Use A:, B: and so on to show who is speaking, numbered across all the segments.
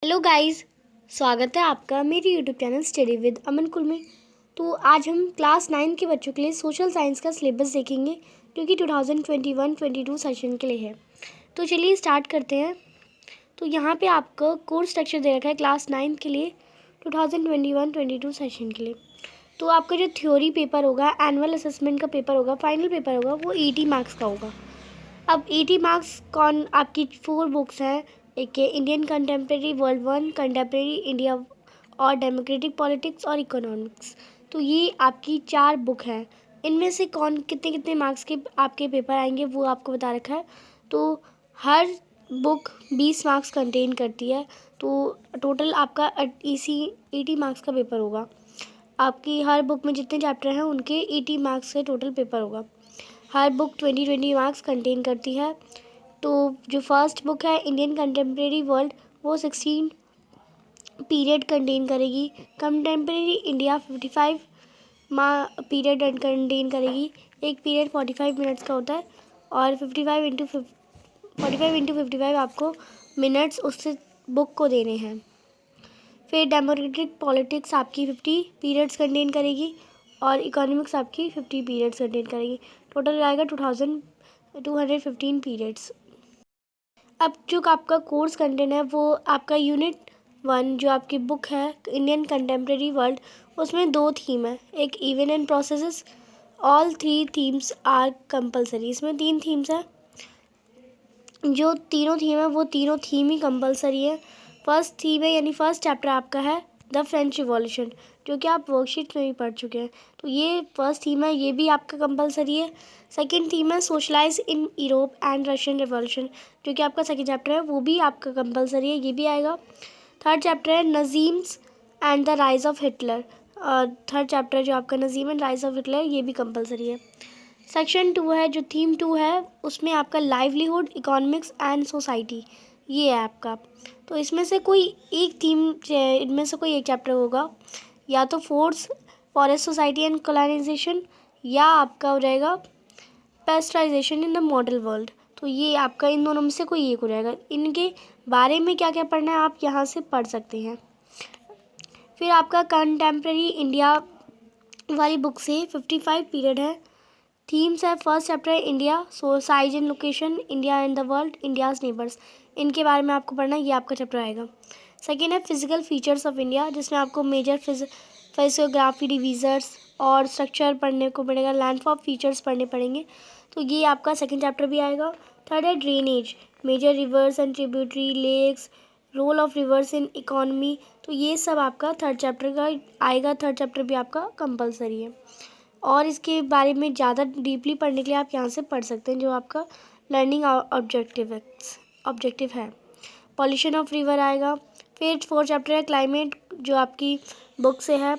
A: Hello guys, स्वागत है आपका मेरे यूट्यूब चैनल स्टडी विद अमन कुल में। तो आज हम क्लास 9 के बच्चों के लिए सोशल साइंस का सिलेबस देखेंगे जो कि 2021-22 सेशन के लिए है। तो चलिए स्टार्ट करते हैं। तो यहाँ पे आपका कोर्स स्ट्रक्चर दे रखा है क्लास 9 के लिए 2021-22 सेशन के लिए। तो आपका जो थ्योरी पेपर होगा, एनुअल असेसमेंट का पेपर होगा, फाइनल पेपर होगा, वो 80 मार्क्स का होगा। अब 80 मार्क्स कौन आपकी 4 बुक्स हैं। एक है Indian contemporary world 1, contemporary India और डेमोक्रेटिक पॉलिटिक्स और इकोनॉमिक्स। तो ये आपकी 4 बुक हैं। इनमें से कौन कितने कितने मार्क्स के आपके पेपर आएंगे वो आपको बता रखा है। तो हर बुक 20 मार्क्स कंटेन करती है। तो टोटल आपका इसी 80 मार्क्स का पेपर होगा। आपकी हर बुक में जितने चैप्टर हैं उनके 80 मार्क्स से टोटल पेपर होगा। हर बुक 20 मार्क्स कंटेन करती है। तो जो फर्स्ट बुक है इंडियन कंटेम्प्रेरी वर्ल्ड, वो 16 पीरियड कंटेन करेगी। कंटेम्प्रेरी इंडिया 55 पीरियड कंटेन करेगी। एक पीरियड 45 मिनट्स का होता है और 45 इंटू 55 आपको मिनट्स उससे बुक को देने हैं। फिर डेमोक्रेटिक पॉलिटिक्स आपकी 50 पीरियड्स कंटेन करेगी और इकोनॉमिक्स आपकी 50 पीरियड्स कंटेन करेगी। टोटल आएगा 2215 पीरियड्स। अब जो आपका कोर्स कंटेंट है वो आपका यूनिट 1 जो आपकी बुक है इंडियन कंटेम्प्रेरी वर्ल्ड, उसमें 2 थीम है, एक event and processes. All 3 themes are compulsory. इसमें 3 थीम्स हैं। जो तीनों थीम है वो तीनों थीम ही कंपलसरी है। फर्स्ट थीम है यानी फर्स्ट चैप्टर आपका है द फ्रेंच रिवॉल्यूशन, जो कि आप वर्कशीट में भी पढ़ चुके हैं। तो ये फर्स्ट थीम है, ये भी आपका कंपलसरी है। सेकंड थीम है socialise in Europe and Russian revolution, जो कि आपका सेकंड चैप्टर है, वो भी आपका कंपलसरी है, ये भी आएगा। थर्ड चैप्टर है Nazism and the rise of Hitler. Third chapter जो आपका Nazism and rise of Hitler, ये भी कंपलसरी है। सेक्शन 2 है जो थीम 2 है, उसमें आपका लाइवलीहुड इकोनॉमिक्स एंड सोसाइटी, ये है आपका। तो इसमें से कोई एक थीम, इनमें से कोई एक चैप्टर होगा, या तो फॉरेस्ट सोसाइटी एंड कॉलोनाइजेशन, या आपका हो जाएगा पेस्टराइजेशन इन द मॉडल वर्ल्ड। तो ये आपका इन दोनों में से कोई एक हो जाएगा। इनके बारे में क्या क्या पढ़ना है आप यहाँ से पढ़ सकते हैं। फिर आपका कंटेम्प्रेरी इंडिया वाली बुक से 55 पीरियड है। थीम्स है, फर्स्ट चैप्टर है India, so size and location, India and the world, India's neighbours, इनके बारे में आपको पढ़ना है, ये आपका चैप्टर आएगा। सेकेंड है फिजिकल फीचर्स ऑफ इंडिया, जिसमें आपको मेजर फिजियोग्राफी डिवीजर्स और स्ट्रक्चर पढ़ने को पड़ेगा, लैंडफॉर्म फीचर्स पढ़ने पड़ेंगे, तो ये आपका सेकेंड चैप्टर भी आएगा। थर्ड है drainage, major rivers and tributary lakes, role of rivers in economy, तो ये सब आपका थर्ड चैप्टर का आएगा। थर्ड चैप्टर भी आपका कंपलसरी है और इसके बारे में ज़्यादा डीपली पढ़ने के लिए आप यहाँ से पढ़ सकते हैं, जो आपका लर्निंग ऑब्जेक्टिव है। पॉल्यूशन ऑफ रिवर आएगा। फिर फोर्थ चैप्टर है क्लाइमेट, जो आपकी बुक से है,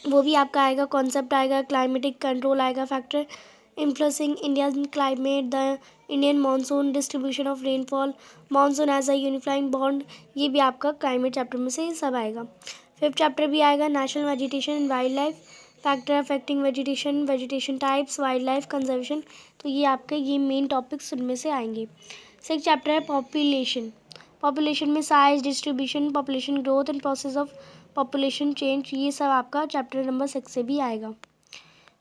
A: वो भी आपका आएगा। कॉन्सेप्ट आएगा, क्लाइमेटिक कंट्रोल आएगा, factor influencing Indian climate, the Indian monsoon, distribution of rainfall, monsoon as a unifying bond, ये भी आपका क्लाइमेट चैप्टर में से सब आएगा। फिफ्थ चैप्टर भी आएगा national vegetation and wild life, factor affecting vegetation, vegetation types, wild life conservation, तो ये आपके ये मेन टॉपिक्स उनमें से आएंगे। सिक्स चैप्टर है पॉपुलेशन में size, distribution, population growth and process of population change, ये सब आपका चैप्टर नंबर 6 से भी आएगा।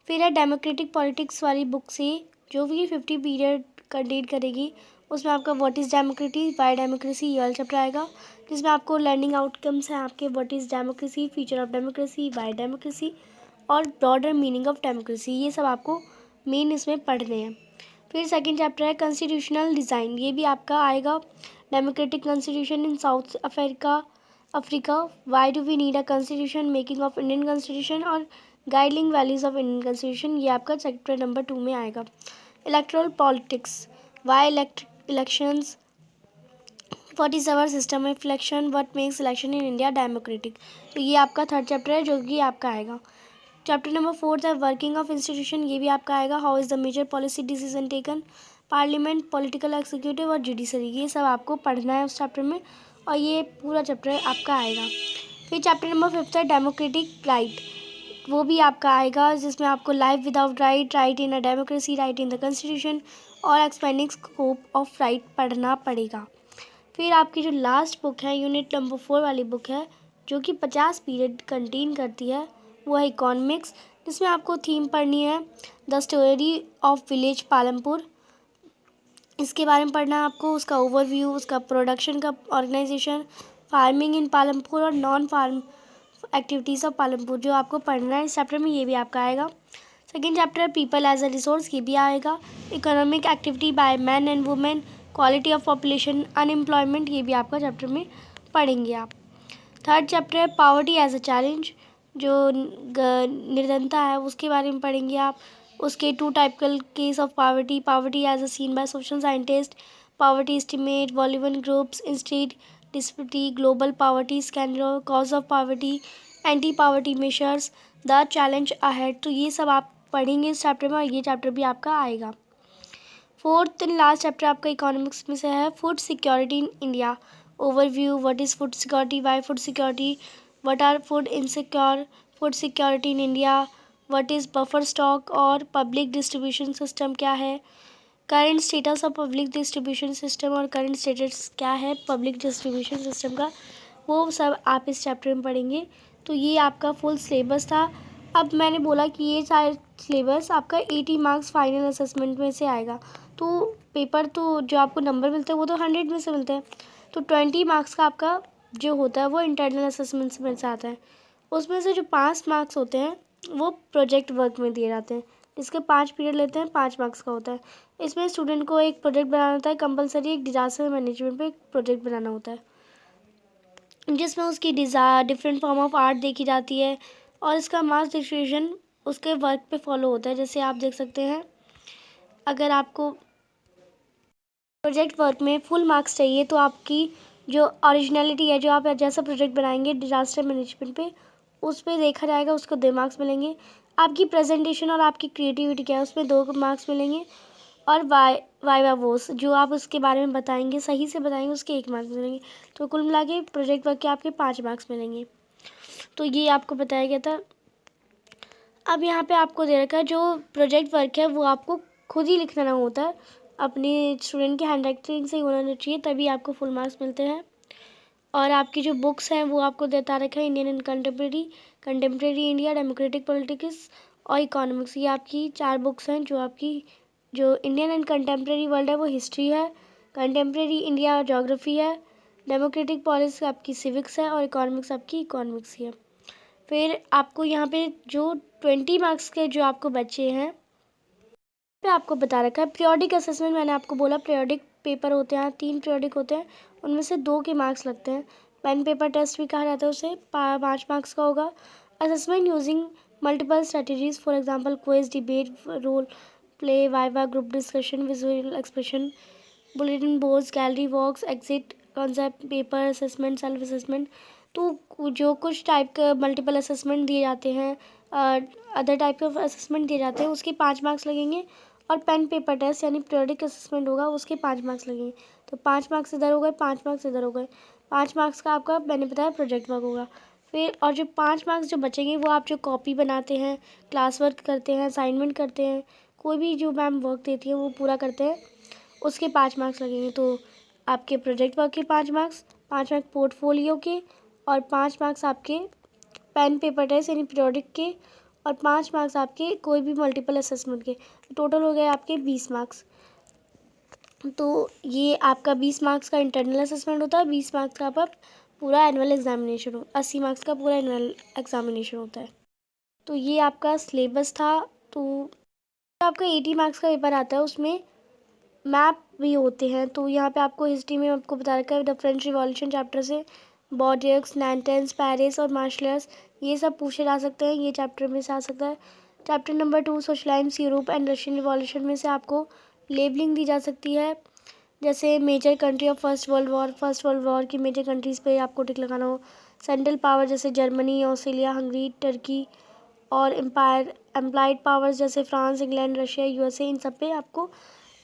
A: फिर है डेमोक्रेटिक पॉलिटिक्स वाली बुक से, जो भी 50 पीरियड कंटेन करेगी, उसमें आपका what is democracy, why democracy, ये वाला चैप्टर आएगा, जिसमें आपको लर्निंग आउटकम्स हैं आपके what is democracy, feature of democracy, why democracy और ब्रॉडर मीनिंग ऑफ डेमोक्रेसी, ये सब आपको मेन इसमें पढ़ने हैं। फिर सेकंड चैप्टर है कॉन्स्टिट्यूशनल डिज़ाइन, ये भी आपका आएगा। Democratic constitution in South Africa, why do we need a constitution, making of Indian constitution और guideline values of Indian constitution, ये आपका चैप्टर नंबर 2 में आएगा। Electoral politics, why elections, what is our system of election, what makes election in India democratic, तो ये आपका third chapter है, जो कि आपका आएगा। चैप्टर नंबर 4 है वर्किंग ऑफ इंस्टीट्यूशन, ये भी आपका आएगा। How is the major policy decision taken, parliament, political executive और जुडिशरी, ये सब आपको पढ़ना है उस चैप्टर में, और ये पूरा चैप्टर आपका आएगा। फिर चैप्टर नंबर 5 है डेमोक्रेटिक राइट, वो भी आपका आएगा, जिसमें आपको life without right, right in a democracy, right in the constitution और एक्सपेंडिंग स्कोप ऑफ राइट पढ़ना पड़ेगा। फिर आपकी जो लास्ट बुक है यूनिट नंबर 4 वाली बुक है, जो कि 50 पीरियड कंटेन करती है, वो है इकोनॉमिक्स, जिसमें आपको थीम पढ़नी है the story of village Palampur. इसके बारे में पढ़ना है आपको, उसका ओवरव्यू, उसका प्रोडक्शन का ऑर्गेनाइजेशन, फार्मिंग इन पालमपुर और non farm activities of Palampur, जो आपको पढ़ना है इस चैप्टर में, ये भी आपका आएगा। सेकेंड चैप्टर है पीपल एज अ रिसोर्स, ये भी आएगा। Economic activity by man and women, quality of population, unemployment, ये भी आपका चैप्टर में पढ़ेंगे आप। थर्ड चैप्टर है पावर्टी एज अ चैलेंज, जो निर्धनता है उसके बारे में पढ़ेंगे आप। उसके 2 typical case of poverty, poverty as a seen by social scientist, poverty estimate, volume groups, instate disparity, global poverty scanner, cause of poverty, anti poverty measures, the challenge ahead. तो ये सब आप पढ़ेंगे इस चैप्टर में, और ये चैप्टर भी आपका आएगा। फोर्थ एंड लास्ट चैप्टर आपका इकोनॉमिक्स में से है food security in India, overview, what is food security, why food security, what are food insecure, food security in India, what is buffer stock, और पब्लिक डिस्ट्रीब्यूशन सिस्टम क्या है, current status of public distribution system, और current status क्या है public distribution system का, वो सब आप इस चैप्टर में पढ़ेंगे। तो ये आपका फुल सिलेबस था। अब मैंने बोला कि ये सारे सिलेबस आपका 80 मार्क्स फाइनल असेसमेंट में से आएगा। तो पेपर तो जो आपको नंबर मिलते हैं वो तो 100 में से मिलते हैं, तो 20 मार्क्स का आपका जो होता है वो इंटरनल असेसमेंट में से आता है। उसमें से जो 5 मार्क्स होते हैं वो प्रोजेक्ट वर्क में दिए जाते हैं, इसके 5 पीरियड लेते हैं, 5 मार्क्स का होता है। इसमें स्टूडेंट को एक प्रोजेक्ट बनाना होता है कंपलसरी, एक डिजास्टर मैनेजमेंट पे एक प्रोजेक्ट बनाना होता है, जिसमें उसकी डिफरेंट फॉर्म ऑफ आर्ट देखी जाती है, और इसका मार्क्स डिस्ट्रीब्यूशन उसके वर्क पे फॉलो होता है। जैसे आप देख सकते हैं, अगर आपको प्रोजेक्ट वर्क में फुल मार्क्स चाहिए तो आपकी जो ओरिजिनलिटी है, जो आप जैसा प्रोजेक्ट बनाएंगे डिजास्टर मैनेजमेंट पे, उस पर देखा जाएगा, उसको 2 मार्क्स मिलेंगे। आपकी प्रेजेंटेशन और आपकी क्रिएटिविटी क्या है, उसमें 2 मार्क्स मिलेंगे। और वाइवा वोस, जो आप उसके बारे में बताएंगे, सही से बताएंगे, उसके 1 मार्क्स मिलेंगे। तो कुल मिला के प्रोजेक्ट वर्क के आपके 5 मार्क्स मिलेंगे। तो ये आपको बताया गया था। अब यहाँ पे आपको दे रखा है जो प्रोजेक्ट वर्क है वो आपको खुद ही लिखना होता है, अपने स्टूडेंट की हैंड राइटिंग से ही होना चाहिए, तभी आपको फुल मार्क्स मिलते हैं। और आपकी जो बुक्स हैं वो आपको देता रखा है Indian and contemporary, contemporary India, democratic politics और इकोनॉमिक्स। ये आपकी 4 बुक्स हैं। जो आपकी जो इंडियन एंड कंटेम्प्रेरी वर्ल्ड है वो हिस्ट्री है, कंटेम्प्रेरी इंडिया ज्योग्राफी है, डेमोक्रेटिक पॉलिसी आपकी सिविक्स है, और इकोनॉमिक्स आपकी इकोनॉमिक्स ही है। फिर आपको यहाँ पे जो 20 मार्क्स के जो आपको बच्चे हैं पे आपको बता रखा है पीरियोडिक असेसमेंट। मैंने आपको बोला पीरियोडिक पेपर होते हैं, 3 पीरियोडिक होते हैं, उनमें से 2 के मार्क्स लगते हैं। पेन पेपर टेस्ट भी कहा जाता है, उसे 5 मार्क्स का होगा। Assessment using multiple strategies, for example quiz, debate, role play, viva, group discussion, visual expression, bulletin boards, gallery walks, exit, concept paper assessment, self assessment. तो जो कुछ टाइप के मल्टीपल असेसमेंट दिए जाते हैं, अदर टाइप ऑफ असेसमेंट दिए जाते हैं, उसके 5 मार्क्स लगेंगे। और पेन पेपर टेस्ट यानी पीरियोडिक असेसमेंट होगा, उसके 5 मार्क्स लगेंगे। तो 5 मार्क्स इधर हो गए, 5 मार्क्स इधर हो गए। 5 मार्क्स का आपका मैंने बताया प्रोजेक्ट वर्क होगा। फिर और जो 5 मार्क्स जो बचेंगे वो आप जो कॉपी बनाते हैं, क्लास वर्क करते हैं, असाइनमेंट करते हैं, कोई भी जो मैम वर्क देती है वो पूरा करते हैं, उसके 5 मार्क्स लगेंगे। तो आपके प्रोजेक्ट वर्क के 5 मार्क्स, 5 मार्क्स पोर्टफोलियो के, और 5 मार्क्स आपके पेन पेपर टेस्ट यानी पीरियोडिक के, और 5 मार्क्स आपके कोई भी मल्टीपल असेसमेंट के। टोटल हो गए आपके 20 मार्क्स। तो ये आपका 20 मार्क्स का इंटरनल असेसमेंट होता है, 20 मार्क्स का आपका पूरा एनुअल एग्जामिनेशन हो, 80 मार्क्स का पूरा एनुअल एग्जामिनेशन होता है। तो ये आपका सिलेबस था। तो आपका 80 मार्क्स का पेपर आता है, उसमें मैप भी होते हैं। तो यहाँ पे आपको हिस्ट्री में आपको बता रखा है द फ्रेंच रिवॉल्यूशन चैप्टर से बॉर्डियक्स, नैंटेंस, पेरिस और मार्शलर्स, ये सब पूछे जा सकते हैं, ये चैप्टर में से आ सकता है। Chapter number 2 socialism Europe and Russian revolution में से आपको लेबलिंग दी जा सकती है, जैसे major country of first world war की मेजर कंट्रीज़ पे आपको टिक लगाना हो। सेंट्रल पावर जैसे जर्मनी, ऑस्ट्रेलिया, हंगरी, टर्की, और एम्प्लाइड पावर्स जैसे फ्रांस, इंग्लैंड, रशिया, यूएसए, इन सब पे आपको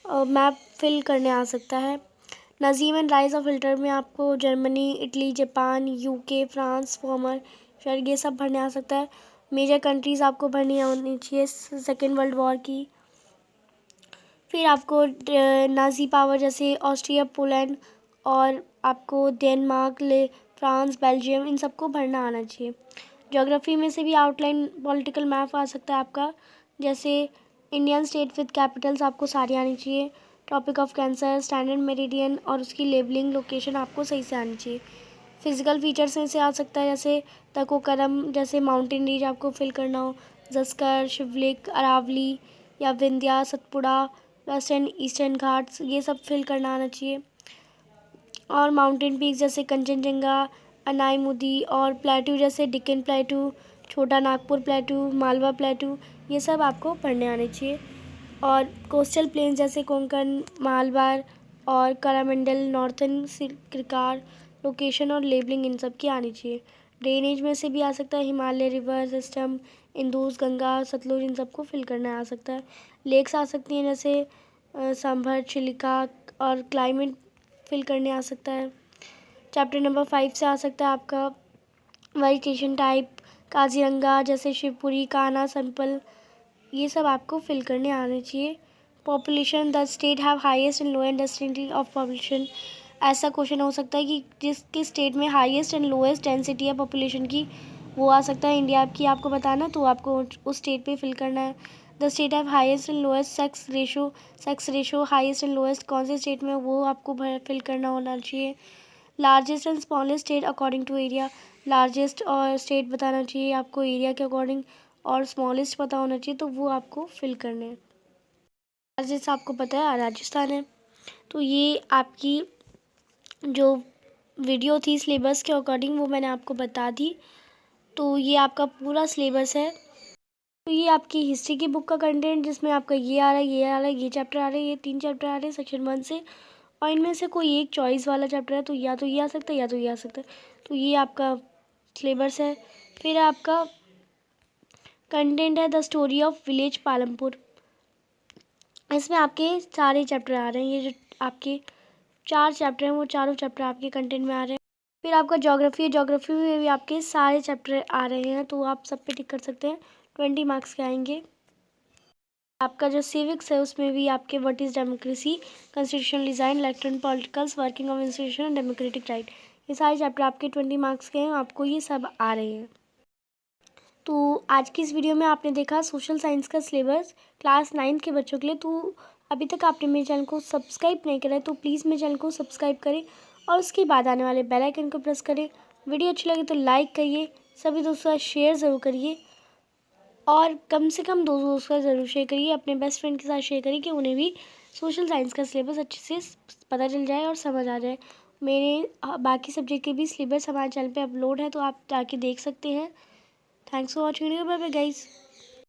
A: मैप फिल करने आ सकता है। Nazism and rise of Hitler में आपको Germany, Italy, Japan, UK, France, farmer शहर, ये सब भरने आ सकता है। मेजर कंट्रीज़ आपको भरनी होनी चाहिए सेकेंड वर्ल्ड वॉर की। फिर आपको नाजी पावर जैसे ऑस्ट्रिया, पोलैंड और आपको डेनमार्क, फ्रांस, बेल्जियम इन सबको भरना आना चाहिए। ज्योग्राफी में से भी आउटलाइन पॉलिटिकल मैप आ सकता है आपका, जैसे इंडियन स्टेट विद कैपिटल्स आपको सारी आनी चाहिए। Topic of cancer, standard meridian और उसकी लेबलिंग लोकेशन आपको सही से आनी चाहिए। फिजिकल फीचर्स में से आ सकता है जैसे तकोकरम, जैसे माउंटेन रेंज आपको फिल करना हो, जस्कर, शिवलिक, अरावली या विंध्या, सतपुड़ा, वेस्टर्न ईस्टर्न घाट्स, ये सब फिल करना आना चाहिए। और माउंटेन पीक जैसे कंचनजंगा, अनाईमुदी और प्लेटू जैसे डिक्कन प्लेटू, छोटा नागपुर प्लेटू, मालवा प्लेटू, ये सब आपको पढ़ने आने चाहिए। और कोस्टल प्लेन्स जैसे कोंकण, मालवार और करामंडल, नॉर्थन क्रिकार, लोकेशन और लेबलिंग इन सब की आनी चाहिए। ड्रेनेज में से भी आ सकता है हिमालय रिवर सिस्टम, इंदुस, गंगा, सतलुज, इन सबको फिल करना आ सकता है। लेक्स आ सकती हैं जैसे सांभर, चिलिका और क्लाइमेट फिल करने आ सकता है। चैप्टर नंबर 5 से आ सकता है आपका वेजिटेशन टाइप, काजीरंगा जैसे शिवपुरी, कान्हा, संपल, ये सब आपको फिल करने आने चाहिए। Population, the state have highest and lowest density of population, ऐसा क्वेश्चन हो सकता है कि जिसके स्टेट में हाईएस्ट एंड लोएस्ट डेंसिटी है पॉपुलेशन की, वो आ सकता है इंडिया की आपको बताना, तो आपको उस स्टेट पे फिल करना है। The state have highest and lowest sex ratio highest and lowest कौन से स्टेट में, वो आपको फिल करना होना चाहिए। Largest and smallest state according to area, largest और स्टेट बताना चाहिए आपको एरिया के अकॉर्डिंग, और स्मॉलेस्ट पता होना चाहिए, तो वो आपको फिल करने हैं। लार्जेस्ट आपको पता है राजस्थान है। तो ये आपकी जो वीडियो थी सिलेबस के अकॉर्डिंग वो मैंने आपको बता दी। तो ये आपका पूरा सिलेबस है। तो ये आपकी हिस्ट्री की बुक का कंटेंट, जिसमें आपका ये आ रहा है, ये आ रहा है, ये चैप्टर आ रहे हैं, ये 3 चैप्टर आ रहे हैं सेक्शन 1 से, और इनमें से कोई एक चॉइस वाला चैप्टर है, तो या तो ये आ सकता है या तो ये आ सकता है। तो ये आपका सिलेबस है। फिर आपका कंटेंट है the story of village Palampur, इसमें आपके सारे चैप्टर आ रहे हैं। ये जो आपके 4 चैप्टर हैं वो चारों चैप्टर आपके कंटेंट में आ रहे हैं। फिर आपका ज्योग्राफी में भी आपके सारे चैप्टर आ रहे हैं, तो आप सब पे टिक कर सकते हैं। 20 मार्क्स के आएंगे। आपका जो सिविक्स है उसमें भी आपके what is democracy, constitutional design, electron politicals, working of institution and democratic right, ये सारे चैप्टर आपके 20 मार्क्स के हैं, आपको ये सब आ रहे हैं। तो आज की इस वीडियो में आपने देखा सोशल साइंस का सिलेबस क्लास 9 के बच्चों के लिए। तो अभी तक आपने मेरे चैनल को सब्सक्राइब नहीं करा है तो प्लीज़ मेरे चैनल को सब्सक्राइब करें और उसके बाद आने वाले बेल आइकन को प्रेस करें। वीडियो अच्छी लगे तो लाइक करिए, सभी दोस्तों का शेयर ज़रूर करिए, और कम से कम 2 दोस्तों का ज़रूर शेयर करिए, अपने बेस्ट फ्रेंड के साथ शेयर करिए कि उन्हें भी सोशल साइंस का सिलेबस अच्छे से पता चल जाए और समझ आ जाए। मेरे बाकी सब्जेक्ट के भी सिलेबस हमारे चैनल पे अपलोड है, तो आप जाके देख सकते हैं। Thanks for watching video, bye bye guys.